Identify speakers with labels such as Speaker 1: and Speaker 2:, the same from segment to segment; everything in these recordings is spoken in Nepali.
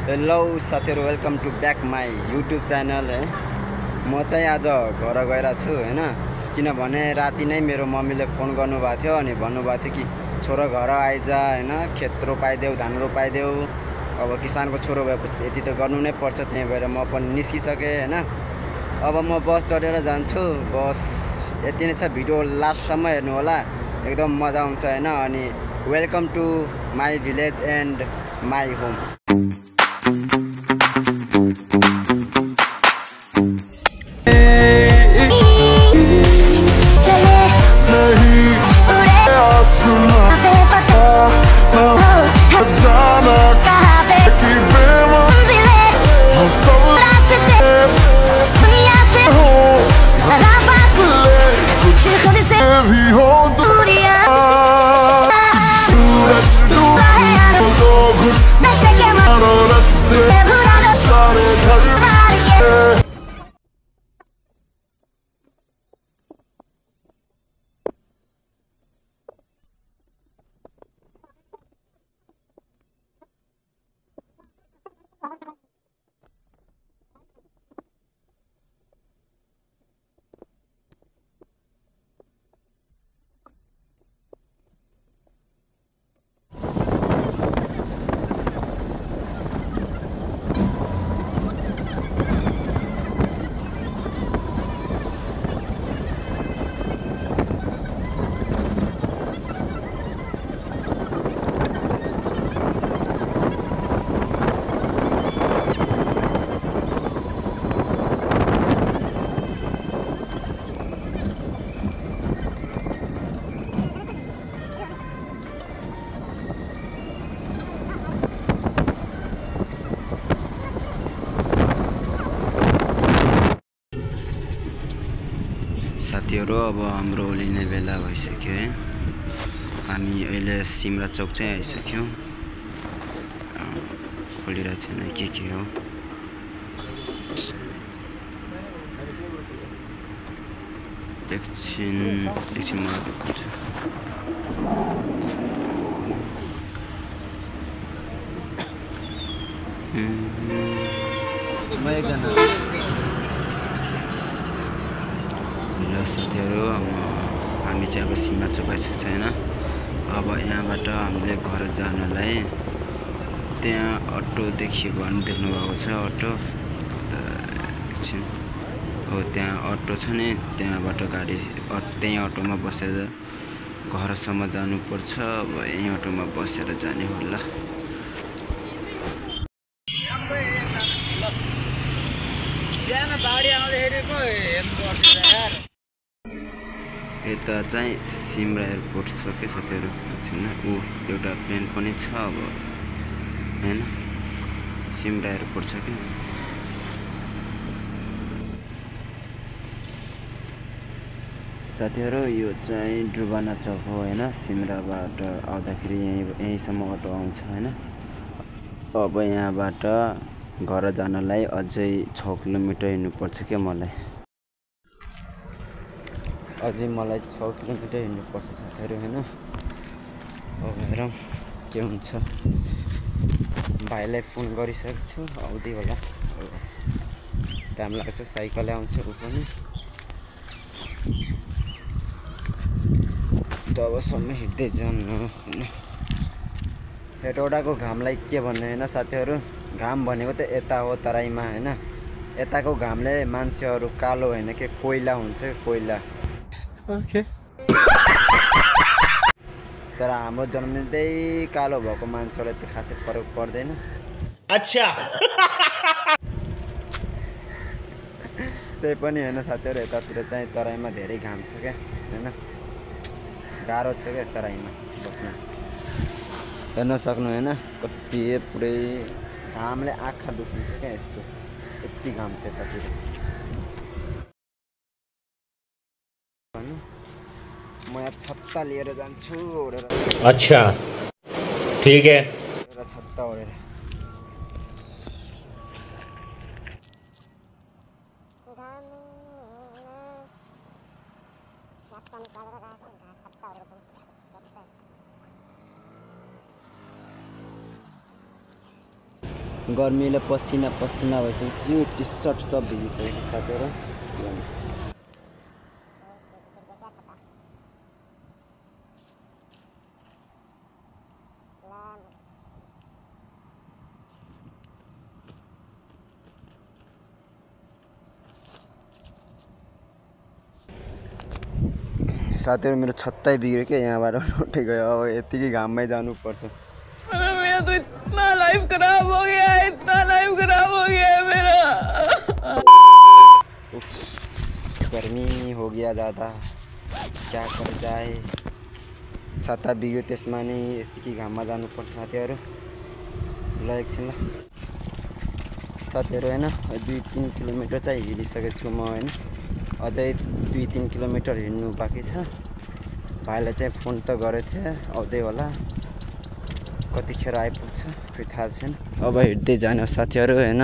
Speaker 1: हेलो साथीहरु, welcome to back my YouTube channel है। म चाहिँ आज घर गएर छु हैन, किनभने राति नै मेरो मम्मीले फोन गर्नुभएको थियो अनि भन्नुभएको थियो कि छोरो घर आइज हैन, खेत रोपाइदेऊ, धान रोपाइदेऊ। अब किसानको छोरो भएपछि यति त गर्नु नै पर्छ, त्यही भएर म पनि निस्किसकेँ हैन। अब म बस चढेर जान्छु। बस यति नै छ, भिडियो लास्टसम्म हेर्नु होला, एकदम मजा आउँछ हैन। अनि welcome to my village and my home. साथीहरु, अब हाम्रो ओलिने बेला भइसक्यो है। हामी अहिले सिमरा चौक चाहिँ आइसक्यौँ। खोलिरहेको छैन के हो। एकछिन म देखाउँछु। म एकजना साथीहरु, हामी चाहिँ अब सीमा चौक आइसकेको छैन। अब यहाँबाट हामीले घर जानलाई त्यहाँ अटो देखिएको भने देख्नु भएको छ। अटो एकछिन हो, त्यहाँ अटो छ नि, त्यहाँबाट गाडी त्यही अटोमा बसेर घरसम्म जानुपर्छ। अब यही अटोमा बसेर जाने होला। यता चाहिँ सिमरा एयरपोर्ट छ के साथीहरु, एकछिन एउटा प्लेन पनि छ अब हैन। सिमरा एयरपोर्ट छ कि साथीहरु, यो चाहिँ ड्रुबाना चौक हो हैन। सिमराबाट आउँदाखेरि यहीँसम्म अटो आउँछ हैन। अब यहाँबाट घर जानलाई अझै 6 किलोमिटर हिँड्नुपर्छ के मलाई। अझै मलाई 6 किलोमिटर हिँड्नुपर्छ साथीहरु हैन। अब हेरौँ के हुन्छ। भाइलाई फोन गरिसकेको छु, आउँदै होला। टाइम लाग्छ, साइकलले आउँछ ऊ पनि। तबसम्म हिँड्दै जानु हैन। हेटौडाको घामलाई के भन्ने हैन साथीहरु, घाम भनेको त यता हो तराईमा हैन। यताको घामले मान्छेहरू कालो हैन के कोइला हुन्छ, कोइला। ओके। तर हाम्रो जन्मिँदै कालो भएको मान्छेलाई त खासै फरक पर्दैन। अच्छा। त्यही पनि हैन साथीहरु, यतातिर चाहिँ तराईमा धेरै घाम छ क्या हैन। गाह्रो छ क्या तराईमा बस्न। हेर्न सक्नु हैन, कति पुरै घामले आँखा दुखिन्छ क्या, यस्तो यति घाम छ यतातिर। म यहाँ छत्ता लिएर जान्छु ओढेर।
Speaker 2: अच्छा ठीक है।
Speaker 1: छत्ता ओढेर गर्मीले पसिना पसिना भइसकेपछि टी सर्ट सब भिजिसकेको छ साथीहरू। साथीहरू मेरो छत्तै बिग्यो क्या यहाँबाट उठे गयो। अब यतिकै घाममै जानुपर्छ।
Speaker 3: मेरा तो इतना लाइफ खराब हो गया है, इतना लाइफ खराब हो गया है मेरा।
Speaker 1: गर्मी हो गया ज़्यादा, क्या कर जाए। छत्ता बिग्यो त्यसमा नै यतिकै घाममा जानुपर्छ साथीहरू। ल एकछिन ल साथीहरू होइन 2-3 किलोमिटर चाहिँ हिँडिसकेको छु म होइन। अझै 2-3 किलोमिटर हिँड्नु बाँकी छ। भाइलाई चाहिँ फोन त गरेको थिएँ आउँदै होला, कतिखेर आइपुग्छ खोइ थाहा छैन। अब हिँड्दै जाने साथीहरू होइन।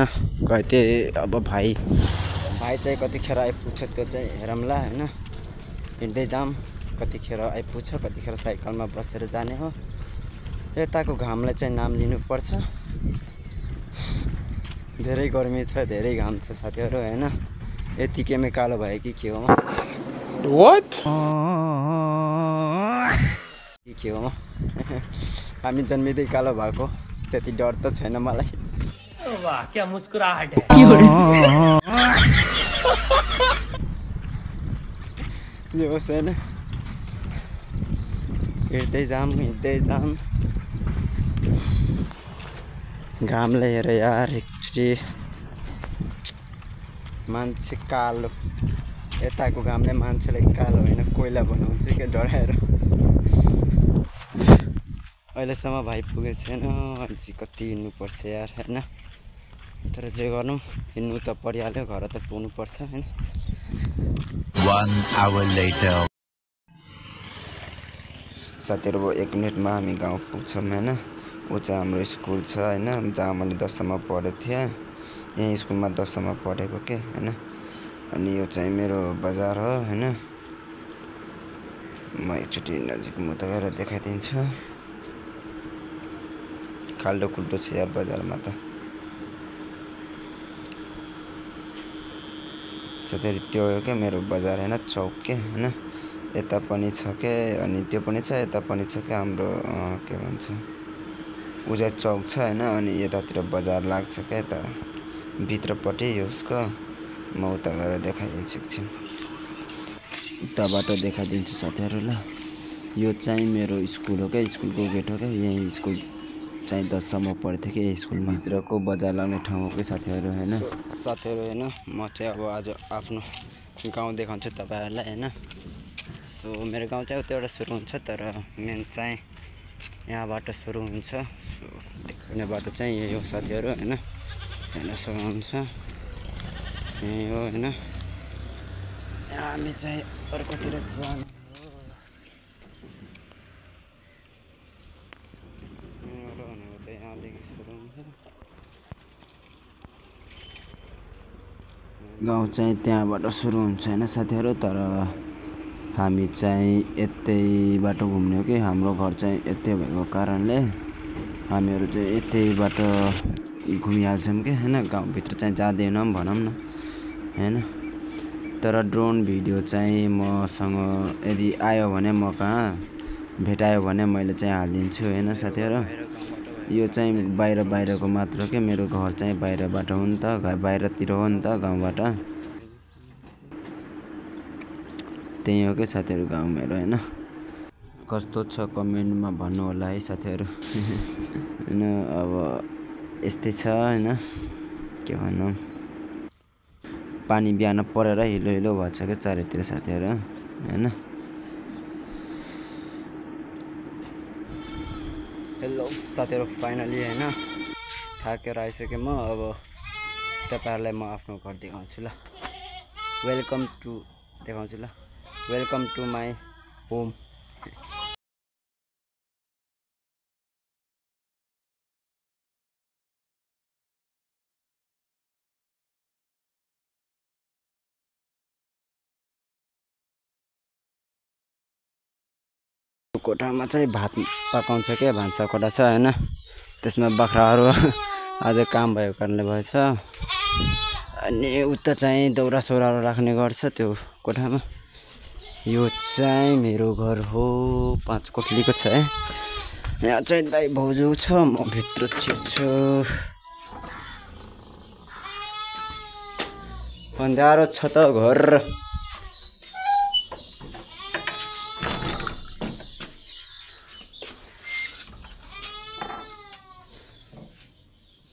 Speaker 1: कहिले अब भाइ चाहिँ कतिखेर आइपुग्छ त्यो चाहिँ हेरौँला होइन। हिँड्दै जाऊँ, कतिखेर आइपुग्छ कतिखेर साइकलमा बसेर जाने हो। यताको घामलाई चाहिँ नाम लिनुपर्छ। धेरै गर्मी छ, धेरै घाम छ साथीहरू होइन। यतिकैमै कालो भयो कि के हो
Speaker 3: What?
Speaker 1: के हो हामी जन्मिँदै कालो भएको, त्यति डर त छैन मलाई।
Speaker 3: वाह क्या मुस्कुराहट है।
Speaker 1: यो होस् होइन। हिँड्दै जाऊँ घामले हेर यार एकचोटि मान्छे कालो। यताको घामले मान्छेले कालो होइन कोइला बनाउँछ क्या डराएर। अहिलेसम्म भाइ पुगेको छैन, अझै कति हिँड्नुपर्छ यार होइन। तर जे गर्नु हिँड्नु त परिहाल्यो, घर त पुग्नुपर्छ होइन।
Speaker 2: 1 hour later.
Speaker 1: साथीहरू 1 मिनटमा हामी गाउँ पुग्छौँ होइन। ऊ चाहिँ हाम्रो स्कुल छ होइन, जहाँ मैले 10सम्म पढेको थिएँ। यहीँ स्कुलमा 10सम्म पढेको के होइन। अनि यो चाहिँ मेरो बजार हो होइन। म एकचोटि नजिक म त गएर देखाइदिन्छु। खाल्डो खुल्डो छ यार बजारमा त। साथीहरू त्यो हो क्या मेरो बजार होइन, चौक के होइन। यता पनि छ के, अनि त्यो पनि छ, यता पनि छ क्या हाम्रो के भन्छ उजा चौक छ होइन। अनि यतातिर बजार लाग्छ क्या, यता भित्रपट्टि यसको। म उता गएर देखाइदिन्छु एकछिन, उता बाटो देखाइदिन्छु साथीहरू ल। यो चाहिँ मेरो स्कुल हो क्या, स्कुलको गेट हो क्या। यहीँ स्कुल चाहिँ 10सम्म पढेको थिएँ कि यही स्कुलमा। भित्रको बजार लाग्ने ठाउँ हो कि साथीहरू होइन। साथीहरू होइन म चाहिँ अब आज आफ्नो गाउँ देखाउँछु तपाईँहरूलाई होइन। सो मेरो गाउँ चाहिँ उताबाट सुरु हुन्छ, तर मेन चाहिँ यहाँबाट सुरु हुन्छ। सो देख्ने बाटो चाहिँ यही हो साथीहरू होइन। हेर्न सक्नुहुन्छ यही हो होइन। हामी चाहिँ अर्कोतिर जाने भनेको चाहिँ यहाँदेखि सुरु हुन्छ। गाउँ चाहिँ त्यहाँबाट सुरु हुन्छ होइन साथीहरू। तर हामी चाहिँ यतै बाटो घुम्ने हो कि, हाम्रो घर चाहिँ यतै भएको कारणले हामीहरू चाहिँ यतै बाटो घुमिहाल्छौँ कि होइन। गाउँभित्र चाहिँ जाँदैनौँ भनौँ न होइन। तर ड्रोन भिडियो चाहिँ मसँग यदि आयो भने म कहाँ भेटायो भने मैले चाहिँ हालिदिन्छु होइन साथीहरू। यो चाहिँ बाहिरको मात्र के, मेरो घर चाहिँ बाहिरबाट हो नि त, बाहिरतिर हो नि त गाउँबाट। त्यही हो क्या साथीहरू गाउँ मेरो होइन। कस्तो छ कमेन्टमा भन्नु होला है साथीहरू होइन। अब यस्तै छ होइन, के भनौँ। पानी बिहान परेर हिलो हिलो भएको छ क्या चारैतिर साथीहरू होइन। हेलो साथीहरू फाइनली होइन थाकेर आइसकेँ म। अब तपाईँहरूलाई म आफ्नो घर देखाउँछु ल। वेलकम टु देखाउँछु ल। Welcome to my home. कोठामा चाहिँ भात पकाउँछ क्या, भान्सा कोठा छ होइन। त्यसमा बाख्राहरू आज काम भएको कारणले भएछ। अनि उता चाहिँ दौरा सौराहरू राख्ने गर्छ त्यो कोठामा। यो चाहिँ मेरो घर हो, 5 कोठलीको छ है। यहाँ चाहिँ दाइ भाउजू छ, म भित्र छु। अन्धारो छ त घर।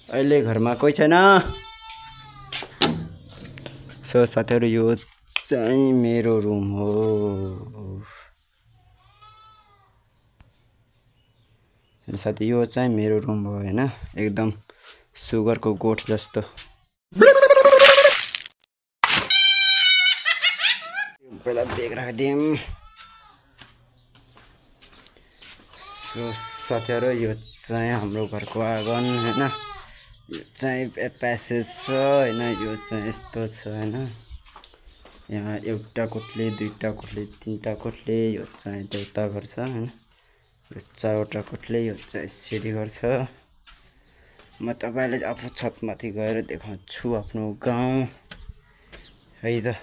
Speaker 1: अहिले घरमा कोही छैन। सो साथीहरु यो चाहिँ मेरो रुम हो। साथी यो चाहिँ मेरो रुम हो हैन, एकदम सुगरको गोठ जस्तो। पहिला बेग राखिदिम। सो साथीहरु यो चाहिँ हाम्रो घरको आँगन हैन। यो चाहिँ प्यासेज छ हैन, यो चाहिँ यस्तो छ हैन। यहाँ एउटा कोठली, दुईटा कोठली, तीनटा कोठली, यो चाहिँ देउता घर छ हैन। यो 4वटा कोठली, यो चाहिँ सिडी घर छ। म तपाईलाई आफ्नो छतमाथि गएर देखाउँछु आफ्नो गाउँ है त।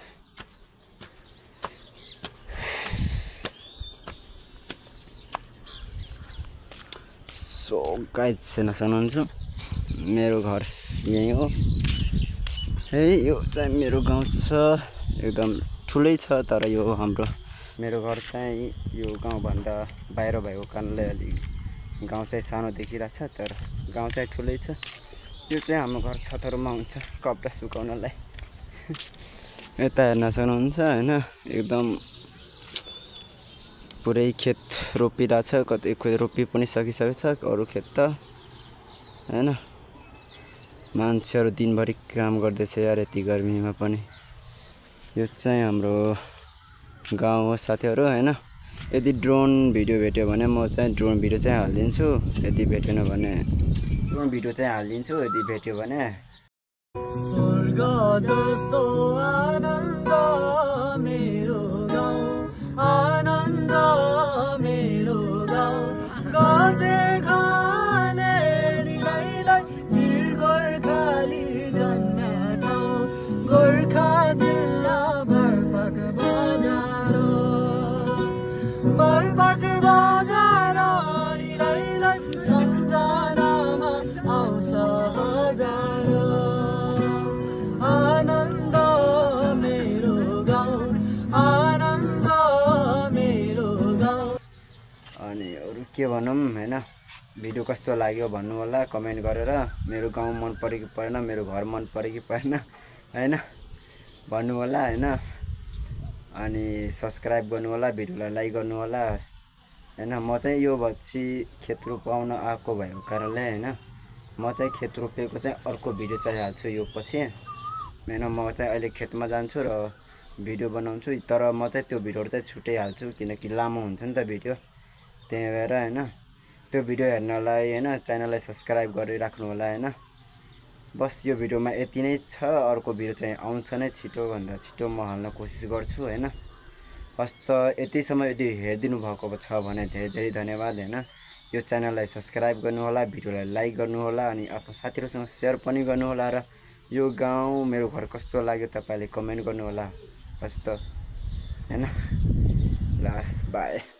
Speaker 1: सो गाइज सुन्नुहुन्छ, मेरो घर यही हो है। यो चाहिँ मेरो गाउँ छ, एकदम ठुलै छ। तर यो मेरो घर चाहिँ यो गाउँभन्दा बाहिर भएको कारणले अलि गाउँ चाहिँ सानो देखिरहेछ, तर गाउँ चाहिँ ठुलै छ। यो चाहिँ हाम्रो घर छतहरूमा हुन्छ कपडा सुकाउनलाई। यता हेर्न सक्नुहुन्छ हैन, एकदम पुरै खेत रोपिरहेछ। कतै रोपि पनि सकिसकेको छ, अरू खेत त हैन। मान्छेहरू दिनभरि काम गर्दैछ यार यति गर्मीमा पनि। यो चाहिँ हाम्रो गाउँ हो साथीहरू हैन। यदि ड्रोन भिडियो भेट्यो भने म चाहिँ ड्रोन भिडियो चाहिँ हालिदिन्छु, यदि भेटेन भने ड्रोन भिडियो चाहिँ हालिदिन्छु। यदि भेट्यो भने
Speaker 3: स्वर्ग जस्तो आनन्द मेरो गाउँ, आनन्द मेरो गाउँ। गजे खाले निलैलाई वीर गोर्खाली जन्म ठाउँ। गोर्खा जिल्ला बर्पक बजार, बर्पक बजार निलैलाई सम्झनामा आउँछ हजार। आनन्द मेरो गाउँ, आनन्द मेरो गाउँ।
Speaker 1: अनि अरू के भनौँ हैन। भिडियो कस्तो लाग्यो भन्नु होला कमेन्ट गरेर। मेरो गाउँ मन पर्यो कि परेन, मेरो घर मन पर्यो कि परेन हैन भन्नु होला हैन। अनि सब्स्क्राइब गर्नु होला, भिडियोलाई लाइक गर्नु होला हैन। म चाहिँ यो पछि खेत रोपाउन आएको भएको कारणले हैन, म चाहिँ खेत रोपेको चाहिँ अर्को भिडियो चाहिँ हाल्छु यो पछि हैन। म चाहिँ अहिले खेतमा जान्छु र भिडियो बनाउँछु, तर म चाहिँ त्यो भिडियोहरु चाहिँ छुट्टै हाल्छु किनकि लामो हुन्छ नि त भिडियो। त्यही भएर हैन, त्यो भिडियो हेर्नलाई हैन च्यानललाई सब्स्क्राइब गरिराख्नु होला हैन। बस यो भिडियोमा यति नै छ। अर्को भिडियो चाहिँ आउँछ नै, छिटो भन्दा छिटो म हाल्न कोसिस गर्छु हैन। हस्त यतिसम्म यदि हेरिदिनु भएको छ भने धेरै धेरै धन्यवाद हैन। यो च्यानललाई सब्स्क्राइब गर्नु होला, भिडियोलाई लाइक गर्नु होला, अनि आफ्नो साथीहरुसँग शेयर पनि गर्नु होला। र यो गाउँ मेरो घर कस्तो लाग्यो तपाईले कमेन्ट गर्नु होला हस्त हैन। Last bye.